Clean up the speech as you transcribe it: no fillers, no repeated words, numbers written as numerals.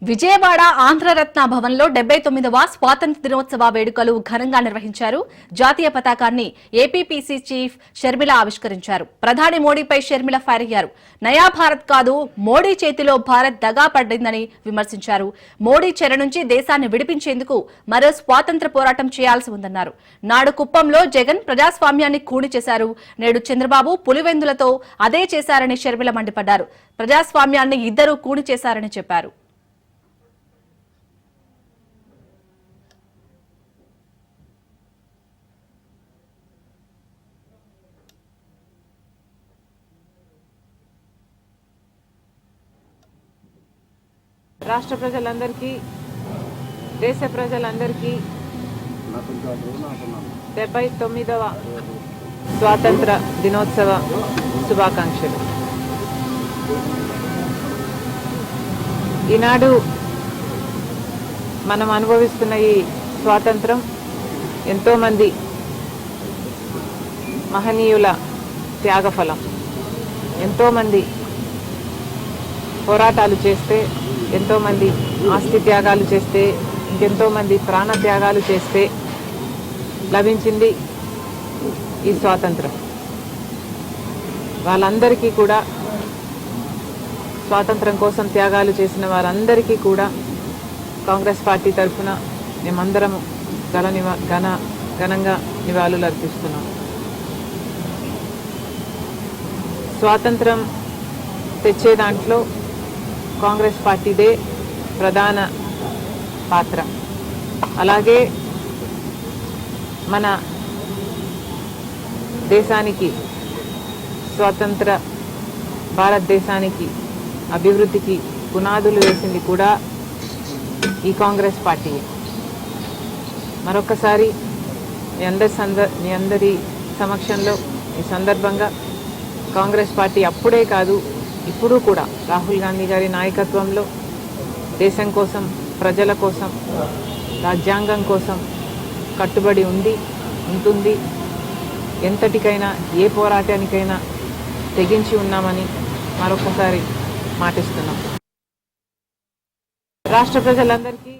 విజయవాడ ఆంధ్రరత్న భవన్లో 79వ స్వాతంత్ర్య దినోత్సవ వేడుకలు ఘనంగా నిర్వహించారు. జాతీయ పతాకాన్ని ఏపీపీసీ చీఫ్ షర్మిల ఆవిష్కరించారు. ప్రధాని మోడీపై షర్మిల ఫైర్ అయ్యారు. నయా భారత్ కాదు, మోడీ చేతిలో భారత్ దగా పడిందని విమర్శించారు. మోడీ చెర నుంచి దేశాన్ని విడిపించేందుకు మరో స్వాతంత్ర్య పోరాటం చేయాల్సి ఉందన్నారు. నాడు కుప్పంలో జగన్ ప్రజాస్వామ్యాన్ని కూని చేశారు. నేడు చంద్రబాబు పులివెందులతో అదే చేశారని షర్మిల మండిపడ్డారు. ప్రజాస్వామ్యాన్ని ఇద్దరూ కూని చేశారని చెప్పారు. రాష్ట్ర ప్రజలందరికీ, దేశ ప్రజలందరికీ 79వ స్వాతంత్ర దినోత్సవ శుభాకాంక్షలు. ఈనాడు మనం అనుభవిస్తున్న ఈ స్వాతంత్రం ఎంతోమంది మహనీయుల త్యాగఫలం. ఎంతోమంది పోరాటాలు చేస్తే, ఎంతోమంది ఆస్తి త్యాగాలు చేస్తే, ఇంకెంతోమంది ప్రాణ త్యాగాలు చేస్తే లభించింది ఈ స్వాతంత్రం. వాళ్ళందరికీ కూడా, స్వాతంత్రం కోసం త్యాగాలు చేసిన వారందరికీ కూడా కాంగ్రెస్ పార్టీ తరఫున మేమందరము ఘనంగా నివాళులు అర్పిస్తున్నాం. స్వాతంత్రం తెచ్చే దాంట్లో కాంగ్రెస్ పార్టీదే ప్రధాన పాత్ర. అలాగే మన దేశానికి, స్వతంత్ర భారతదేశానికి అభివృద్ధికి పునాదులు వేసింది కూడా ఈ కాంగ్రెస్ పార్టీ. మరొకసారి మీ అందరి సమక్షంలో ఈ సందర్భంగా కాంగ్రెస్ పార్టీ అప్పుడే కాదు, ఇప్పుడు కూడా రాహుల్ గాంధీ గారి నాయకత్వంలో దేశం కోసం, ప్రజల కోసం, రాజ్యాంగం కోసం కట్టుబడి ఉంటుంది. ఎంతటికైనా, ఏ పోరాటానికైనా తెగించి ఉన్నామని మరొకసారి మాటిస్తున్నాం. రాష్ట్ర ప్రజలందరికీ